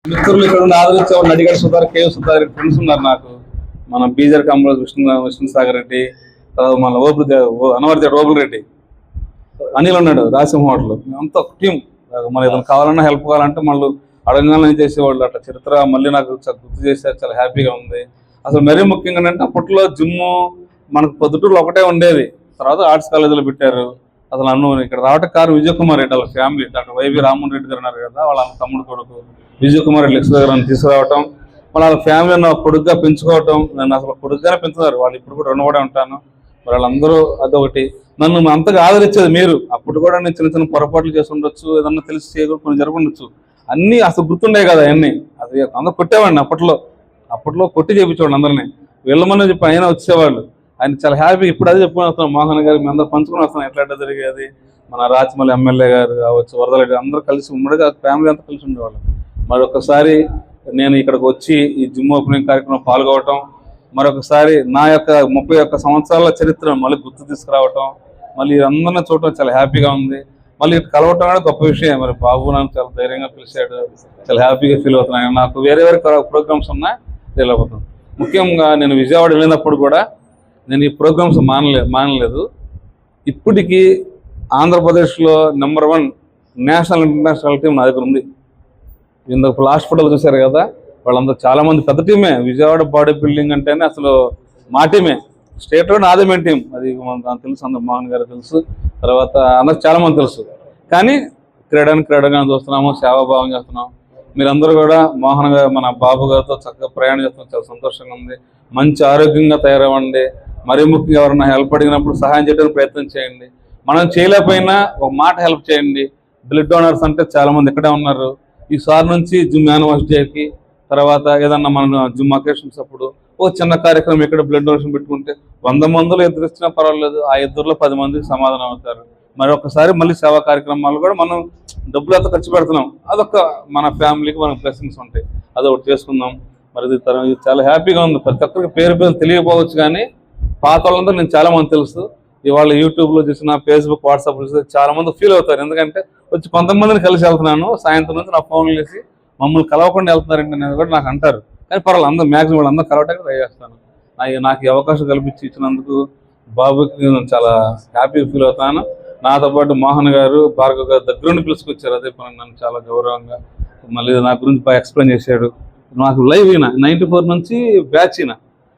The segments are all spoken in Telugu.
మిత్రులు ఇక్కడ ఉండి ఆదరించేవాళ్ళు నడిగడ సుధార్ కేఎస్ సుధార్ ఫ్రెండ్స్ ఉన్నారు నాకు. మన బీజర్ కమ్మలో విష్ణు సాగర్ రెడ్డి, తర్వాత మన అనవర్జ ఓబుల్ రెడ్డి, అనిల్ ఉన్నాడు రాసింహ హోటల్. మేమంతా ఒక టీం. మన ఏదైనా కావాలన్నా హెల్ప్ కావాలంటే మళ్ళీ అడగాలని చేసేవాళ్ళు. అట్లా చరిత్ర మళ్ళీ నాకు గుర్తు చేశారు, చాలా హ్యాపీగా ఉంది. అసలు మరీ ముఖ్యంగా అంటే అప్పట్లో జిమ్ మనకు పొద్దుటూరులో ఒకటే ఉండేది, తర్వాత ఆర్ట్స్ కాలేజీలో పెట్టారు. అసలు నన్ను ఇక్కడ రావటం కారు విజయ్ కుమార్ రెడ్డి వాళ్ళ family, doctor YV Rammohan Reddy గారు ఉన్నారు కదా, వాళ్ళ తమ్ముడు కొడుకు విజయ్ కుమార్ రెడ్డి లెక్స్ దగ్గర తీసుకురావటం, వాళ్ళ ఫ్యామిలీ నా కొడుకుగా పెంచుకోవటం. నన్ను అసలు కొడుకుగానే పెంచుతున్నారు వాళ్ళు. ఇప్పుడు కూడా రుణపడి ఉంటాను వాళ్ళందరూ. అదొకటి నన్ను అంతగా ఆదరించేది మీరు. అప్పుడు కూడా నేను చిన్న చిన్న పొరపాట్లు చేసి ఉండొచ్చు, ఏదన్నా తెలిసి చేయకూడదు, కొన్ని జరగండొచ్చు, అన్నీ అసలు గుర్తుండే కదా అవన్నీ. అది అందరూ కొట్టేవాడిని అప్పట్లో కొట్టి చేయించేవాడు అందరినీ. వెళ్ళమని చెప్పి ఆయన వచ్చేవాళ్ళు. ఆయన చాలా హ్యాపీ. ఇప్పుడు అదే చెప్పుకుని వస్తున్నాం, మోహన్ గారు మేము అందరూ పంచుకుని వస్తున్నాం ఎట్లా జరిగేది. మన రాజమౌళి ఎమ్మెల్యే గారు కావచ్చు, వరదరెడ్డి అందరూ కలిసి ఉమ్మడిగా ఫ్యామిలీ అంతా కలిసి ఉండేవాళ్ళు. మరొకసారి నేను ఇక్కడికి వచ్చి ఈ జిమ్ ఓపెనింగ్ కార్యక్రమం పాల్గొవటం, మరొకసారి నా యొక్క 31 సంవత్సరాల చరిత్రను మళ్ళీ గుర్తు తీసుకురావటం, మళ్ళీ అందరినీ చూడటం చాలా హ్యాపీగా ఉంది. మళ్ళీ కలవటం అనేది గొప్ప విషయం. మరి బాబు నన్ను చాలా ధైర్యంగా పిలిచాడు, చాలా హ్యాపీగా ఫీల్ అవుతున్నాను. నాకు వేరే ప్రోగ్రామ్స్ ఉన్నాయి తెలియకపోతాను. ముఖ్యంగా నేను విజయవాడ వెళ్ళినప్పుడు కూడా నేను ఈ ప్రోగ్రామ్స్ మానలేదు. ఇప్పటికీ ఆంధ్రప్రదేశ్లో నెంబర్ 1 నేషనల్ ఇంటర్నేషనల్ టీం నా దగ్గర ఉంది. ఇందుకు లాస్ట్ ఫోటోలు చూశారు కదా, వాళ్ళందరూ చాలా మంది పెద్ద టీమే. విజయవాడ బాడీ బిల్డింగ్ అంటేనే అసలు మా టీమే. స్టేట్లో నాదే మెయిన్ టీం. అది మనకు తెలుసు, అందరు మోహన్ గారు తెలుసు, తర్వాత అందరికి చాలా మంది తెలుసు. కానీ క్రీడగా చూస్తున్నాము, సేవాభావం చేస్తున్నాం. మీరందరూ కూడా మోహన్ గారు మన బాబు గారితో చక్కగా ప్రయాణం చేస్తున్నాం, చాలా సంతోషంగా ఉంది. మంచి ఆరోగ్యంగా తయారవ్వండి. మరీ ముఖ్యంగా ఎవరైనా హెల్ప్ అడిగినప్పుడు సహాయం చేయడానికి ప్రయత్నం చేయండి. మనం చేయలేకపోయినా ఒక మాట హెల్ప్ చేయండి. బ్లడ్ డోనర్స్ అంటే చాలా మంది ఇక్కడే ఉన్నారు. ఈసారి నుంచి జిమ్ యానివర్సిటీకి, తర్వాత ఏదన్నా మన జిమ్ అకేషన్స్ అప్పుడు ఓ చిన్న కార్యక్రమం ఇక్కడ బ్లడ్ డొనేషన్ పెట్టుకుంటే 100 మందిలో ఇద్దరు ఇచ్చినా పర్వాలేదు, ఆ ఇద్దరులో 10 మందికి సమాధానం అవుతారు. మరి ఒక్కసారి మళ్ళీ సేవా కార్యక్రమాలు కూడా మనం డబ్బులు అంతా ఖర్చు పెడుతున్నాం, అదొక మన ఫ్యామిలీకి మనకు బ్లెస్సింగ్స్ ఉంటాయి, అదొకటి చేసుకుందాం. మరి ఇది చాలా హ్యాపీగా ఉంది. ప్రతి ఒక్కరికి పేరు తెలియకపోవచ్చు, కానీ పాత వాళ్ళందరూ నేను చాలా మంది తెలుసు. ఇవాళ యూట్యూబ్లో చూసిన, ఫేస్బుక్, వాట్సాప్ చూసి చాలా మంది ఫీల్ అవుతారు. ఎందుకంటే వచ్చి కొంతమందిని కలిసి వెళ్తున్నాను, సాయంత్రం నుంచి నా ఫోన్లు చేసి మమ్మల్ని కలవకుండా వెళ్తున్నారండి అనేది కూడా నాకు అంటారు. కానీ పర్వాలేదు, అందరూ మ్యాక్సిమం వాళ్ళు అందరూ కలవటానికి ట్రై చేస్తాను. నాకు ఈ అవకాశం కల్పించి ఇచ్చినందుకు బాబుకి నేను చాలా హ్యాపీగా ఫీల్ అవుతాను. నాతో పాటు మోహన్ గారు, భార్గవ్ గారు దగ్గరుండి పిలుచుకొచ్చారు. అదే పని నన్ను చాలా గౌరవంగా మళ్ళీ నా గురించి బాగా ఎక్స్ప్లెయిన్ చేశాడు. నాకు లైవ్ అయినా 94 నుంచి బ్యాచ్ అయినా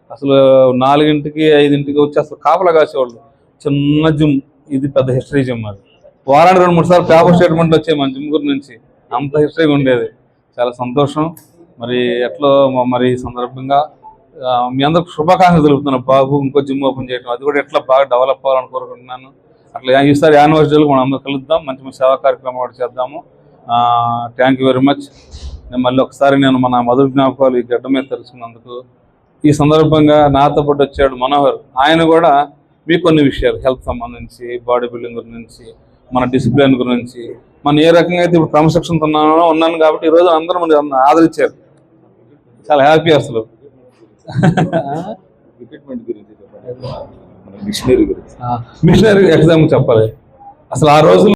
అసలు 4ంటికి 5ంటికి వచ్చి అసలు కాపలా కాసేవాళ్ళు. చిన్న జిమ్, ఇది పెద్ద హిస్టరీ జిమ్. అది వారానికి 2-3 సార్లు పేపర్ స్టేట్మెంట్లు వచ్చాయి మన జిమ్ గురించి, అంత హిస్టరీగా ఉండేది. చాలా సంతోషం. మరి మరి ఈ సందర్భంగా మీ అందరికి శుభాకాంక్షలు తెలుపుతున్నాను. బాబు ఇంకో జిమ్ ఓపెన్ చేయడం, అది కూడా ఎట్లా బాగా డెవలప్ అవ్వాలని కోరుకుంటున్నాను. అట్లా ఈసారి యానివర్సరీలు మనం అందరూ కలుద్దాం, మంచి సేవా కార్యక్రమం కూడా చేద్దాము. Thank you very much. మళ్ళీ ఒకసారి నేను మన మధుర జ్ఞాపకాలు ఈ గడ్డ మీద తెలుసుకున్నందుకు. ఈ సందర్భంగా నాతో పాటు వచ్చాడు మనోహర్. ఆయన కూడా మీకు కొన్ని విషయాలు హెల్త్ సంబంధించి, బాడీ బిల్డింగ్ గురించి, మన డిసిప్లిన్ గురించి, మనం ఏ రకంగా అయితే ఇప్పుడు క్రమశిక్షణతో ఉన్నాను కాబట్టి ఈరోజు అందరూ మన ఆదరించారు. చాలా హ్యాపీ. అసలు మిషనరీ ఎగ్జామ్ చెప్పాలి. అసలు ఆ రోజు